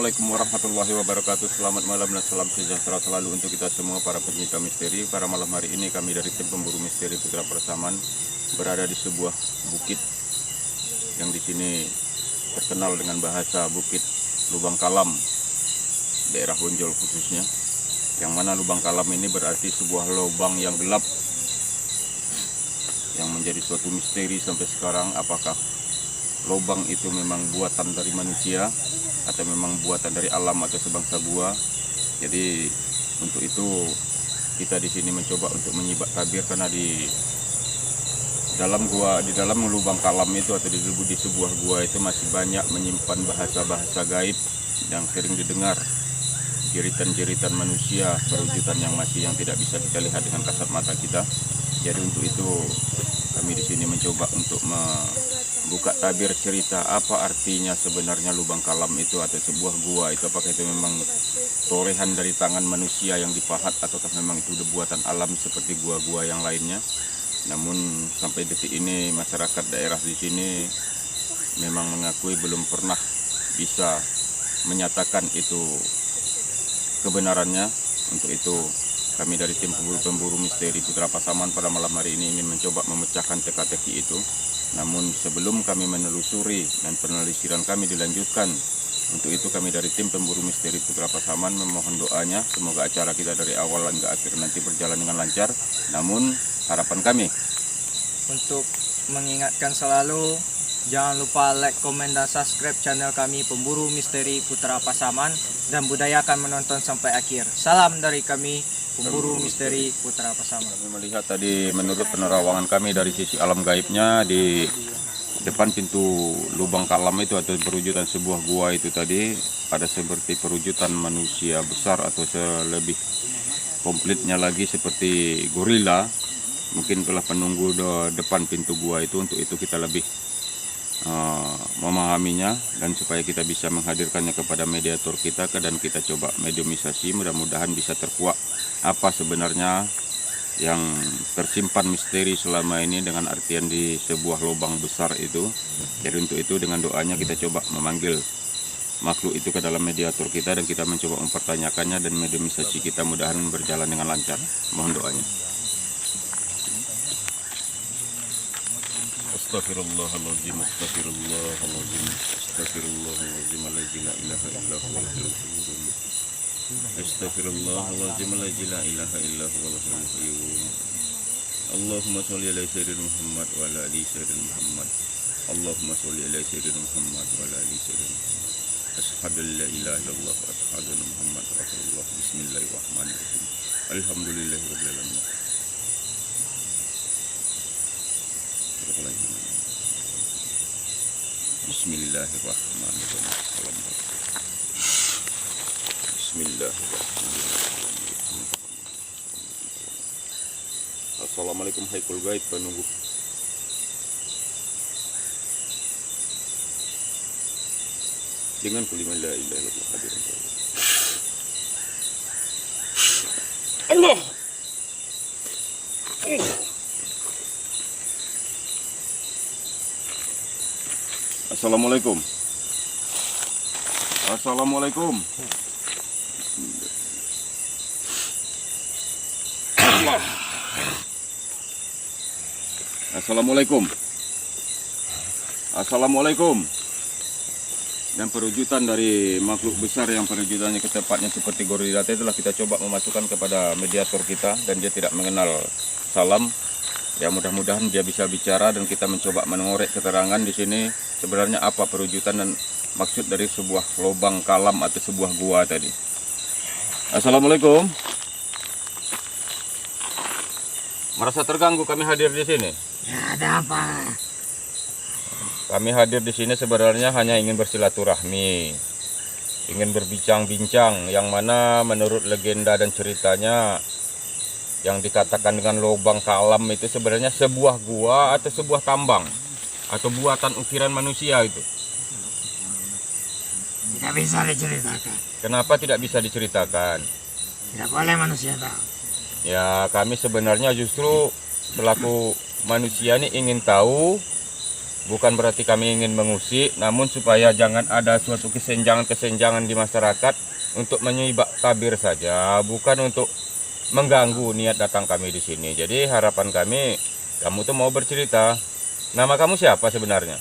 Assalamualaikum warahmatullahi wabarakatuh. Selamat malam dan salam sejahtera selalu untuk kita semua para pencinta misteri. Pada malam hari ini kami dari tim pemburu misteri Putra Persamaan berada di sebuah bukit yang di sini terkenal dengan bahasa Bukit Lubang Kalam, daerah Bonjol khususnya. Yang mana lubang kalam ini berarti sebuah lubang yang gelap, yang menjadi suatu misteri sampai sekarang. Apakah lubang itu memang buatan dari manusia atau memang buatan dari alam atau sebangsa gua? Jadi untuk itu kita di sini mencoba untuk menyibak tabir, karena di dalam lubang kalam itu atau di sebuah gua itu masih banyak menyimpan bahasa-bahasa gaib yang sering didengar, jeritan-jeritan manusia, perwujudan yang tidak bisa kita lihat dengan kasat mata kita. Jadi untuk itu kami di sini mencoba untuk membuka tabir cerita apa artinya sebenarnya lubang kalam itu atau sebuah gua itu. Apakah itu memang torehan dari tangan manusia yang dipahat ataukah memang itu buatan alam seperti gua-gua yang lainnya. Namun sampai detik ini masyarakat daerah di sini memang mengakui belum pernah bisa menyatakan itu kebenarannya. Untuk itu kami dari tim pemburu misteri Putra Persamaan pada malam hari ini ingin mencoba memecahkan teka-teki itu. Namun sebelum kami menelusuri dan penelitian kami dilanjutkan, untuk itu kami dari tim pemburu misteri Putra Persamaan memohon doanya semoga acara kita dari awal hingga akhir nanti berjalan dengan lancar. Namun harapan kami untuk mengingatkan selalu, jangan lupa like, komen, dan subscribe channel kami Pemburu Misteri Putra Persamaan dan budayakan menonton sampai akhir. Salam dari kami Pemburu Misteri Putra Persamaan. Kami melihat tadi menurut penerawangan kami dari sisi alam gaibnya, di depan pintu lubang kalam itu atau perwujudan sebuah gua itu tadi ada seperti perwujudan manusia besar atau lebih komplitnya lagi seperti gorila. Mungkin telah penunggu depan pintu gua itu. Untuk itu kita lebih memahaminya dan supaya kita bisa menghadirkannya kepada mediator kita dan kita coba mediumisasi, mudah-mudahan bisa terkuak apa sebenarnya yang tersimpan misteri selama ini dengan artian di sebuah lubang besar itu. Jadi untuk itu dengan doanya kita coba memanggil makhluk itu ke dalam mediator kita dan kita mencoba mempertanyakannya dan mediumisasi kita mudahan berjalan dengan lancar. Mohon doanya. Astaghfirullahaladzim, astaghfirullahaladzim, astaghfirullahaladzim, la ilaha illa huwal hayyul qayyum. Astaghfirullahaladzim, la ilaha illa huwal hayyul qayyum. Allahumma sholli ala sayyidina Muhammad wa ala ali sayyidina Muhammad. Allahumma sholli ala sayyidina Muhammad wa ala ali sayyidina Muhammad. Asyhadu an la ilaha illallah wa asyhadu anna Muhammadar Rasulullah. Bismillahirrahmanirrahim. Alhamdulillahirabbil alamin. Bismillahirrahmanirrahim. Bismillahirrahmanirrahim. Assalamualaikum haikul gaib penunggu. Dengan kelima la ilaha illallah hadirin. Allah. Assalamualaikum. Assalamualaikum. Allah. Assalamualaikum. Assalamualaikum. Dan perwujudan dari makhluk besar yang perwujudannya ketepatnya seperti gorila itulah kita coba memasukkan kepada mediator kita dan dia tidak mengenal salam. Ya mudah-mudahan dia bisa bicara dan kita mencoba mengorek keterangan di sini sebenarnya apa perwujudan dan maksud dari sebuah lubang kalam atau sebuah gua tadi. Assalamualaikum. Merasa terganggu kami hadir di sini? Ya, ada apa? Kami hadir di sini sebenarnya hanya ingin bersilaturahmi, ingin berbincang-bincang yang mana menurut legenda dan ceritanya yang dikatakan dengan lubang kalam itu sebenarnya sebuah gua atau sebuah tambang atau buatan ukiran manusia itu. Tidak bisa diceritakan. Kenapa tidak bisa diceritakan? Tidak boleh manusia tahu. Ya kami sebenarnya justru selaku manusia ini ingin tahu Bukan berarti kami ingin mengusik, namun supaya jangan ada suatu kesenjangan-kesenjangan di masyarakat untuk menyibak tabir saja, bukan untuk mengganggu niat datang kami di sini. Jadi harapan kami, kamu tuh mau bercerita. Nama kamu siapa sebenarnya?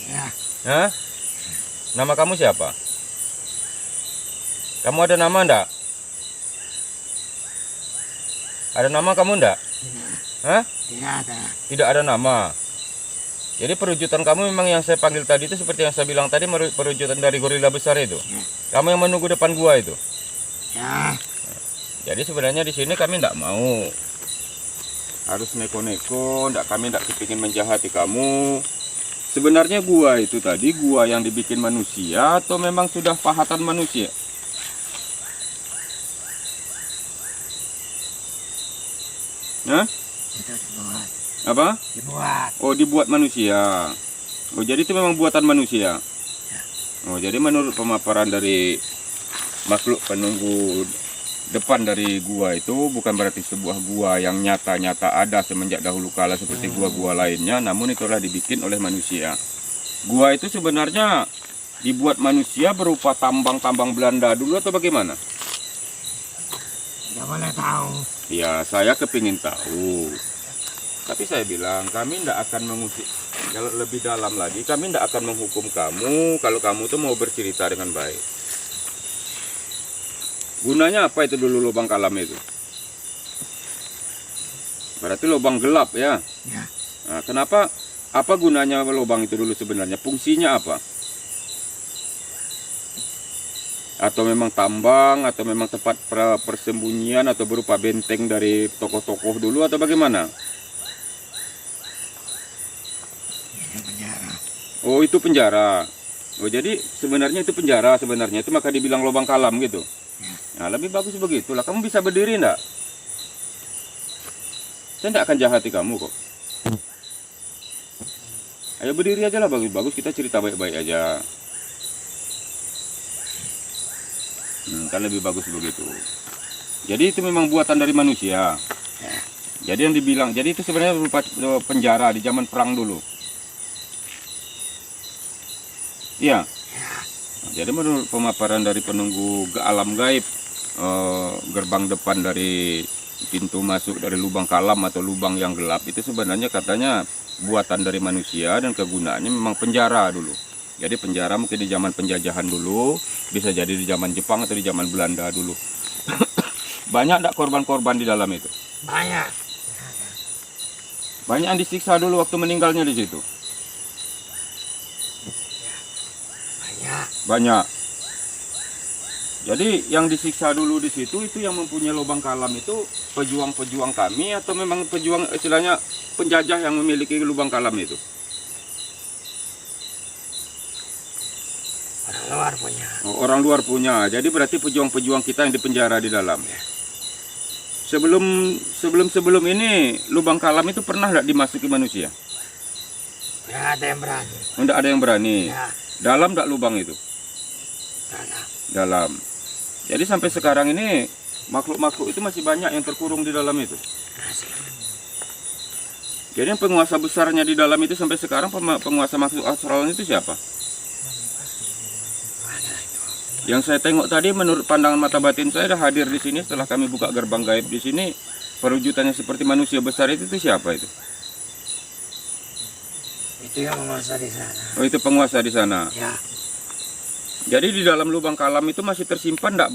Ya, Hah? Nama kamu siapa? Kamu ada nama enggak? Ada nama kamu enggak? Hah? tidak ada. Tidak ada nama. Jadi perwujudan kamu memang yang saya panggil tadi itu seperti yang saya bilang tadi, perwujudan dari gorila besar itu. Kamu yang menunggu depan gua itu. Ya, Jadi sebenarnya di sini kami tidak mau harus neko-neko, kami tidak kepingin menjahati kamu. Sebenarnya gua itu tadi gua yang dibikin manusia atau memang sudah pahatan manusia? Hah? itu dibuat. Apa? Dibuat. Oh, dibuat manusia. Oh, jadi itu memang buatan manusia. Oh, jadi menurut pemaparan dari makhluk penunggu depan dari gua itu bukan berarti sebuah gua yang nyata-nyata ada semenjak dahulu kala seperti gua-gua lainnya, namun itulah dibikin oleh manusia. Gua itu sebenarnya dibuat manusia berupa tambang-tambang Belanda dulu atau bagaimana? Tidak boleh tahu. Ya, saya kepingin tahu. Tapi saya bilang, kami tidak akan mengusik. Kalau lebih dalam lagi, kami tidak akan menghukum kamu kalau kamu tuh mau bercerita dengan baik. Gunanya apa itu dulu lubang kalam itu? Berarti lubang gelap ya? Ya, Nah, kenapa? Apa gunanya lubang itu dulu sebenarnya? Fungsinya apa? Atau memang tambang, atau memang tempat persembunyian, atau berupa benteng dari tokoh-tokoh dulu, atau bagaimana? ini penjara. Oh, itu penjara. Oh, jadi sebenarnya itu penjara sebenarnya. Itu maka dibilang lubang kalam gitu. Nah, lebih bagus begitulah. Kamu bisa berdiri enggak? Saya enggak akan jahati kamu kok. Ayo berdiri aja lah, bagus-bagus kita cerita baik-baik aja. Kan lebih bagus begitu. Jadi itu memang buatan dari manusia. Jadi yang dibilang, jadi itu sebenarnya berupa penjara di zaman perang dulu. Iya. Jadi menurut pemaparan dari penunggu alam gaib, gerbang depan dari pintu masuk dari lubang kalam atau lubang yang gelap itu sebenarnya katanya buatan dari manusia dan kegunaannya memang penjara dulu. Jadi penjara mungkin di zaman penjajahan dulu, bisa jadi di zaman Jepang atau di zaman Belanda dulu. Banyak enggak korban-korban di dalam itu? Banyak. Banyak yang disiksa dulu waktu meninggalnya di situ. Banyak. Banyak. Jadi yang disiksa dulu di situ itu yang mempunyai lubang kalam itu pejuang-pejuang kami atau memang pejuang istilahnya penjajah yang memiliki lubang kalam itu? Orang luar punya. Oh, orang luar punya. Jadi berarti pejuang-pejuang kita yang dipenjara di dalam. Sebelum ini lubang kalam itu pernah tidak dimasuki manusia? Tidak ada yang berani. Tidak ada yang berani. Ya, Dalam tidak lubang itu? dalam. Dalam. Jadi sampai sekarang ini makhluk-makhluk itu masih banyak yang terkurung di dalam itu. Masih. Jadi yang penguasa besarnya di dalam itu sampai sekarang penguasa makhluk astral itu siapa? Mana itu? Yang saya tengok tadi menurut pandangan mata batin saya dah hadir di sini setelah kami buka gerbang gaib di sini, perwujudannya seperti manusia besar itu siapa itu? Itu yang menguasai di sana. Oh, itu penguasa di sana. Ya, Jadi di dalam lubang kalam itu masih tersimpan tidak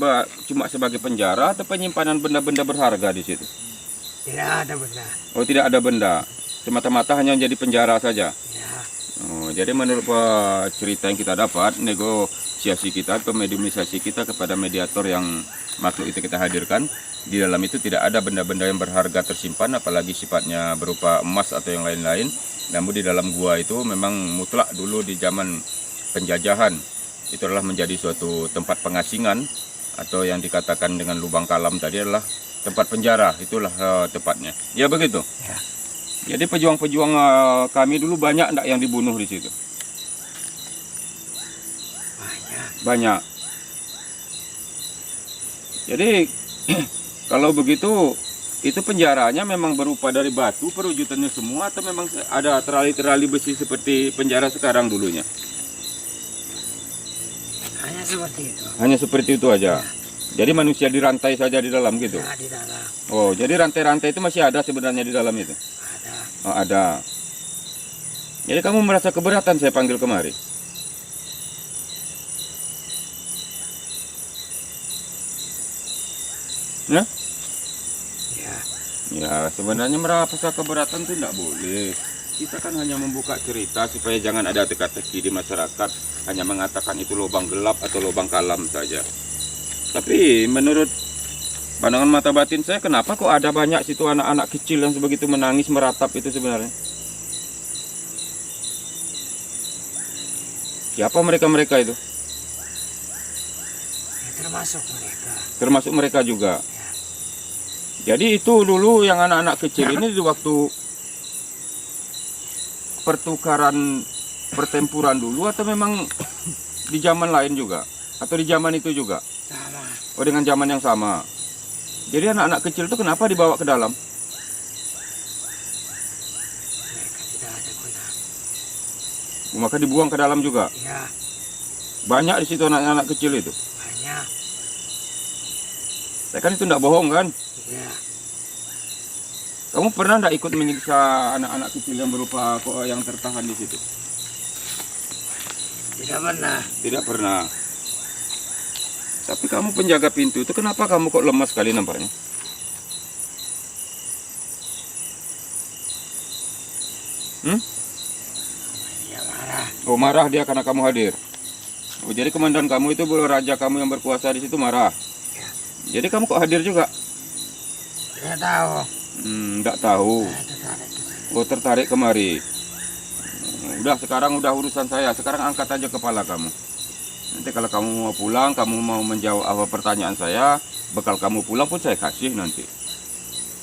cuma sebagai penjara atau penyimpanan benda-benda berharga di situ? tidak ada benda. Oh, tidak ada benda. Semata-mata hanya jadi penjara saja. Ya, Oh, jadi menurut cerita yang kita dapat, negosiasi kita atau mediumisasi kita kepada mediator yang makhluk itu kita hadirkan, di dalam itu tidak ada benda-benda yang berharga tersimpan, apalagi sifatnya berupa emas atau yang lain-lain. Namun di dalam gua itu memang mutlak dulu di zaman penjajahan, itu adalah menjadi suatu tempat pengasingan atau yang dikatakan dengan lubang kalam tadi adalah tempat penjara, itulah tepatnya. Ya begitu. ya. Jadi pejuang-pejuang kami dulu banyak enggak yang dibunuh di situ? Banyak. Banyak. Jadi kalau begitu Itu penjaranya memang berupa dari batu perwujudannya semua atau memang ada terali-terali besi seperti penjara sekarang dulunya? Hanya seperti itu. Hanya seperti itu aja. Jadi manusia dirantai saja di dalam gitu. Ya, di dalam Oh, jadi rantai-rantai itu masih ada sebenarnya di dalam itu. ada. Oh, ada. Jadi kamu merasa keberatan saya panggil kemari? Ya? Ya, Ya, sebenarnya merasa keberatan itu tidak boleh. Kita kan hanya membuka cerita supaya jangan ada teka-teki di masyarakat. Hanya mengatakan itu lubang gelap atau lubang kalam saja. Tapi menurut pandangan mata batin saya, kenapa kok ada banyak situ anak-anak kecil yang sebegitu menangis meratap itu sebenarnya? Siapa mereka-mereka itu? ya termasuk mereka. Termasuk mereka juga. Jadi itu dulu yang anak-anak kecil ini di waktu pertukaran pertempuran dulu atau memang di zaman lain juga? Atau di zaman itu juga? Sama. Oh, dengan zaman yang sama. Jadi anak-anak kecil itu kenapa dibawa ke dalam? Mereka tidak ada guna. Maka dibuang ke dalam juga. Ya, Banyak di situ anak-anak kecil itu. banyak. Saya kan itu tidak bohong kan? Ya, Kamu pernah tidak ikut menyiksa anak-anak kecil yang berupa yang tertahan di situ? tidak pernah. Tidak pernah. Tapi kamu penjaga pintu itu kenapa kamu kok lemas sekali nampaknya? Dia marah. Oh, marah dia karena kamu hadir. Oh, jadi komandan kamu itu raja kamu yang berkuasa di situ marah. Ya, Jadi kamu kok hadir juga? tidak tahu. Tidak tahu. Saya tertarik ke sana. Oh, tertarik kemari. Udah, sekarang udah urusan saya. Sekarang angkat aja kepala kamu. Nanti kalau kamu mau pulang, kamu mau menjawab apa pertanyaan saya, bekal kamu pulang pun saya kasih nanti.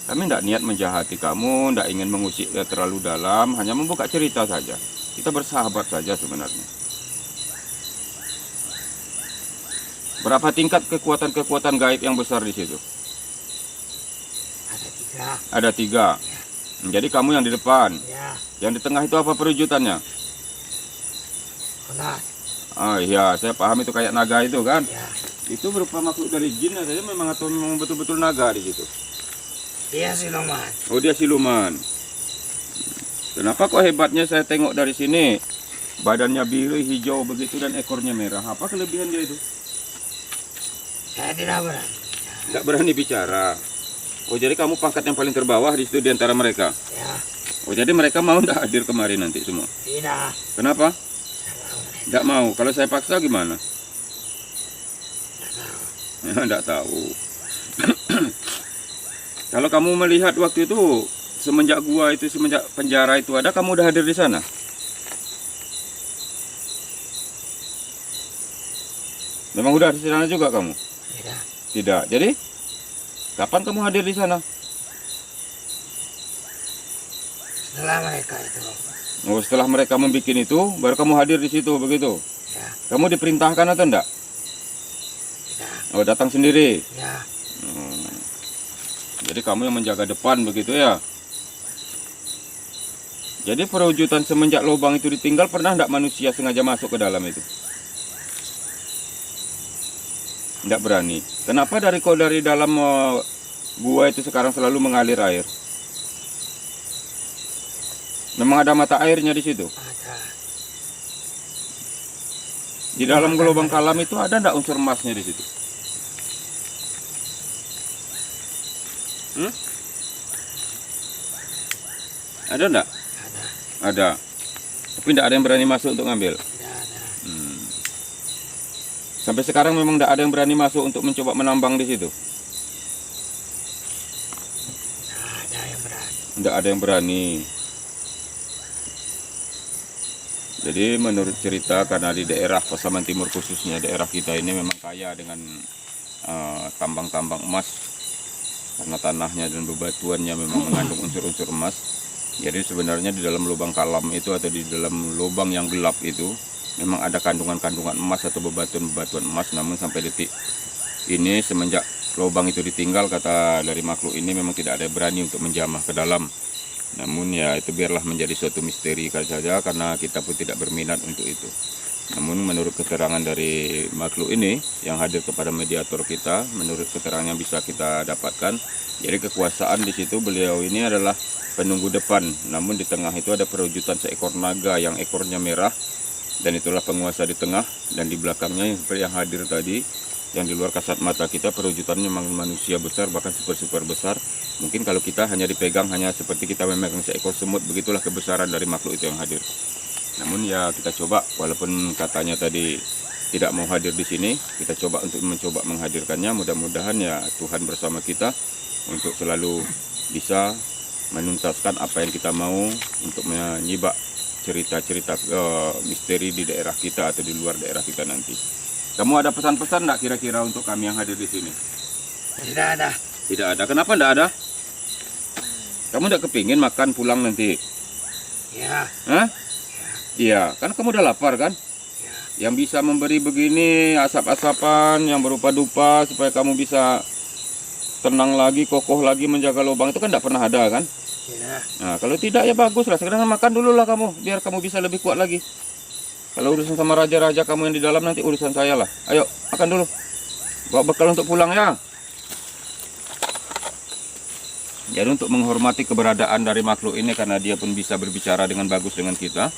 Kami tidak niat menjahati kamu, tidak ingin mengusik terlalu dalam, hanya membuka cerita saja. Kita bersahabat saja sebenarnya. Berapa tingkat kekuatan-kekuatan gaib yang besar di situ? Ada 3. Ada 3. Jadi kamu yang di depan. Ya, Yang di tengah itu apa perwujudannya? ulat. Ah iya, saya paham itu kayak naga itu kan. Ya, Itu berupa makhluk dari jin saja memang atau memang betul-betul naga di situ. dia siluman. Oh, dia siluman. Kenapa kok hebatnya saya tengok dari sini? Badannya biru, hijau begitu dan ekornya merah. Apa kelebihan dia itu? Saya tidak berani. Tidak berani bicara. Oh, jadi kamu pangkat yang paling terbawah di situ di antara mereka. Ya, Oh, jadi mereka mau tidak hadir kemari nanti semua? tidak. Kenapa? Tidak mau mereka. Tidak mau. Kalau saya paksa gimana? Tidak tahu. Tidak tahu. Kalau kamu melihat waktu itu semenjak gua itu, semenjak penjara itu ada, kamu udah hadir di sana? Memang udah di sana juga kamu? Tidak. Tidak. Jadi kapan kamu hadir di sana? Setelah mereka itu. Oh, setelah mereka membuat itu, baru kamu hadir di situ begitu. Ya, Kamu diperintahkan atau enggak? tidak. Oh, datang sendiri. Ya, Jadi kamu yang menjaga depan begitu ya. Jadi perwujudan semenjak lubang itu ditinggal, pernah enggak manusia sengaja masuk ke dalam itu? Enggak berani. Kenapa dari dalam gua itu sekarang selalu mengalir air? Memang ada mata airnya di situ. ada. Di dalam lubang kalam itu ada enggak unsur emasnya di situ? Ada enggak? Ada. Ada. Tapi enggak ada yang berani masuk untuk ngambil. Tidak ada. Sampai sekarang memang enggak ada yang berani masuk untuk mencoba menambang di situ. Tidak ada yang berani. Enggak ada yang berani. Jadi menurut cerita, karena di daerah Pasaman Timur khususnya daerah kita ini memang kaya dengan tambang-tambang emas, karena tanahnya dan bebatuannya memang mengandung unsur-unsur emas. Jadi sebenarnya di dalam lubang kalam itu atau di dalam lubang yang gelap itu memang ada kandungan-kandungan emas atau bebatuan-bebatuan emas. Namun sampai detik ini semenjak lubang itu ditinggal, kata dari makhluk ini memang tidak ada yang berani untuk menjamah ke dalam. Namun ya itu biarlah menjadi suatu misteri saja, karena kita pun tidak berminat untuk itu. Namun menurut keterangan dari makhluk ini yang hadir kepada mediator kita, menurut keterangan yang bisa kita dapatkan, jadi kekuasaan di situ beliau ini adalah penunggu depan. Namun di tengah itu ada perwujudan seekor naga yang ekornya merah, dan itulah penguasa di tengah. Dan di belakangnya yang seperti yang hadir tadi, yang di luar kasat mata kita perwujudannya memang manusia besar, bahkan super besar. Mungkin kalau kita hanya dipegang hanya seperti kita memegang seekor semut, begitulah kebesaran dari makhluk itu yang hadir. Namun ya kita coba, walaupun katanya tadi tidak mau hadir di sini, kita coba untuk mencoba menghadirkannya. Mudah-mudahan ya Tuhan bersama kita untuk selalu bisa menuntaskan apa yang kita mau untuk menyibak cerita-cerita misteri di daerah kita atau di luar daerah kita nanti. Kamu ada pesan-pesan enggak kira-kira untuk kami yang hadir di sini? Tidak ada. Tidak ada. Kenapa enggak ada? Kamu enggak kepingin makan pulang nanti? Ya. Hah? Iya, kan kamu udah lapar kan? Ya. Yang bisa memberi begini asap-asapan yang berupa dupa supaya kamu bisa tenang lagi, kokoh lagi menjaga lubang itu kan tidak pernah ada kan? Tidak. Nah, kalau tidak ya bagus lah, sekarang makan dulu lah kamu, biar kamu bisa lebih kuat lagi. Kalau urusan sama raja-raja kamu yang di dalam nanti urusan saya lah. Ayo, makan dulu. Bawa bekal untuk pulang ya. Jadi untuk menghormati keberadaan dari makhluk ini, karena dia pun bisa berbicara dengan bagus dengan kita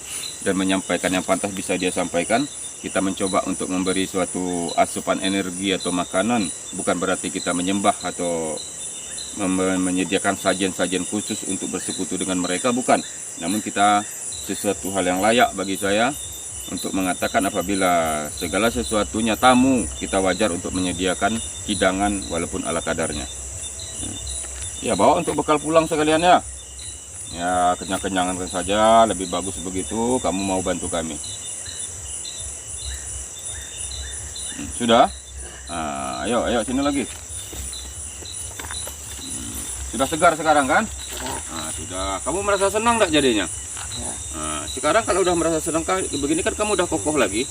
dan menyampaikan yang pantas bisa dia sampaikan, kita mencoba untuk memberi suatu asupan energi atau makanan. Bukan berarti kita menyembah atau menyediakan sajian-sajian khusus untuk bersekutu dengan mereka, bukan. Namun kita sesuatu hal yang layak bagi saya untuk mengatakan apabila segala sesuatunya tamu, kita wajar untuk menyediakan hidangan walaupun ala kadarnya. Ya, bawa untuk bekal pulang sekalian ya. Ya, kenyang-kenyangan saja, lebih bagus begitu. Kamu mau bantu kami. Sudah? Nah, ayo sini lagi. Sudah segar sekarang kan? Nah, sudah. Kamu merasa senang enggak jadinya? Nah, sekarang kalau udah merasa senang begini kan kamu udah kokoh lagi?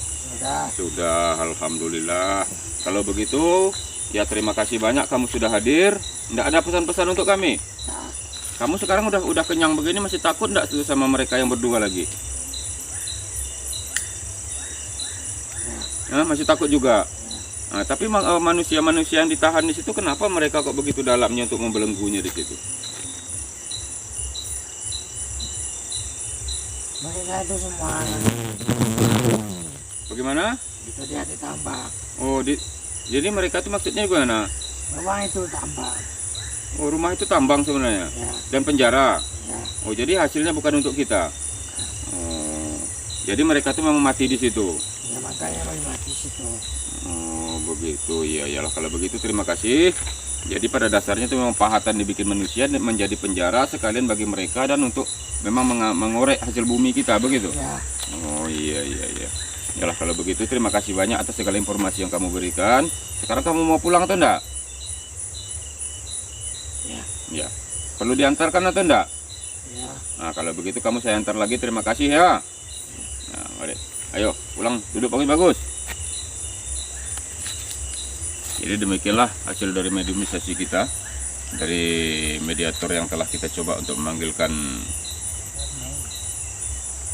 Sudah, alhamdulillah. Kalau begitu, ya terima kasih banyak kamu sudah hadir. Enggak ada pesan-pesan untuk kami? Kamu sekarang udah kenyang begini, masih takut enggak sama mereka yang berdua lagi? Nah, masih takut juga. Nah, tapi manusia-manusia yang ditahan di situ, kenapa mereka kok begitu dalamnya untuk membelenggunya di situ? Mereka itu semua Bagaimana? itu dia ditambak. Oh, jadi mereka itu maksudnya gimana? Rumah itu tambak. Oh, rumah itu tambang sebenarnya? Ya. Dan penjara? Ya. Oh, jadi hasilnya bukan untuk kita? Oh, jadi mereka itu memang mati di situ? Ya, makanya mati situ. Oh, begitu. Ya, iyalah kalau begitu terima kasih. Jadi pada dasarnya itu memang pahatan dibikin manusia menjadi penjara sekalian bagi mereka dan untuk memang mengorek hasil bumi kita, begitu? Ya. Oh, iya. Yalah kalau begitu terima kasih banyak atas segala informasi yang kamu berikan. Sekarang kamu mau pulang atau enggak? Ya. Perlu diantarkan atau enggak? Ya. Nah, kalau begitu kamu saya antar lagi, terima kasih ya. Nah, mari. Ayo, pulang, duduk bagus-bagus. Jadi demikianlah hasil dari mediumisasi kita, dari mediator yang telah kita coba untuk memanggilkan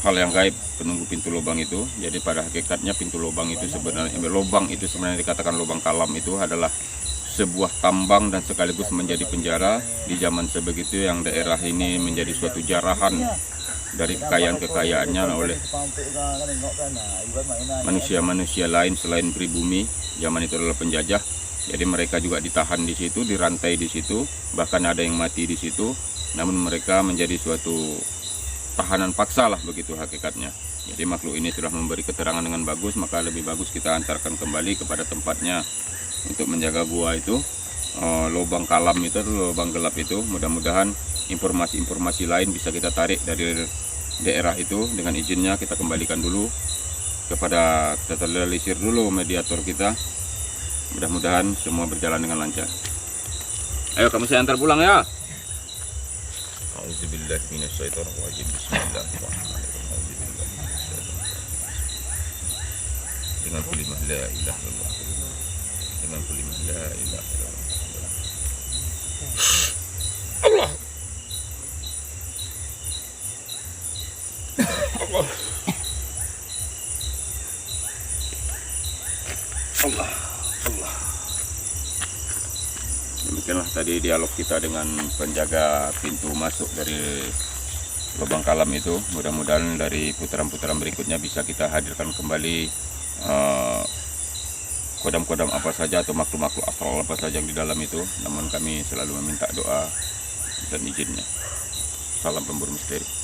hal yang gaib, penunggu pintu lubang itu. Jadi pada hakikatnya pintu lubang itu sebenarnya dikatakan lubang kalam itu adalah sebuah tambang dan sekaligus menjadi penjara di zaman sebegitu, yang daerah ini menjadi suatu jarahan dari kekayaan-kekayaannya oleh manusia-manusia lain selain pribumi. Zaman itu adalah penjajah, jadi mereka juga ditahan di situ, dirantai di situ, bahkan ada yang mati di situ. Namun mereka menjadi suatu tahanan paksa lah, begitu hakikatnya. Jadi makhluk ini sudah memberi keterangan dengan bagus, maka lebih bagus kita antarkan kembali kepada tempatnya untuk menjaga gua itu, lubang kalam itu, lubang gelap itu. Mudah-mudahan informasi-informasi lain bisa kita tarik dari daerah itu. Dengan izinnya kita kembalikan dulu kepada, kita terrealisir dulu mediator kita. Mudah-mudahan semua berjalan dengan lancar. Ayo kamu saya antar pulang ya. Auzubillahi minasyaitonirrajim. Bismillahirrahmanirrahim. Dengan kalimah la ilaha illallah. Dengan kalimah la ilaha illallah. Demikianlah tadi dialog kita dengan penjaga pintu masuk dari lubang kalam itu. Mudah-mudahan dari putaran-putaran berikutnya bisa kita hadirkan kembali kodam-kodam apa saja atau makhluk-makhluk astral apa saja yang di dalam itu. Namun kami selalu meminta doa dan izinnya. Salam pemburu misteri.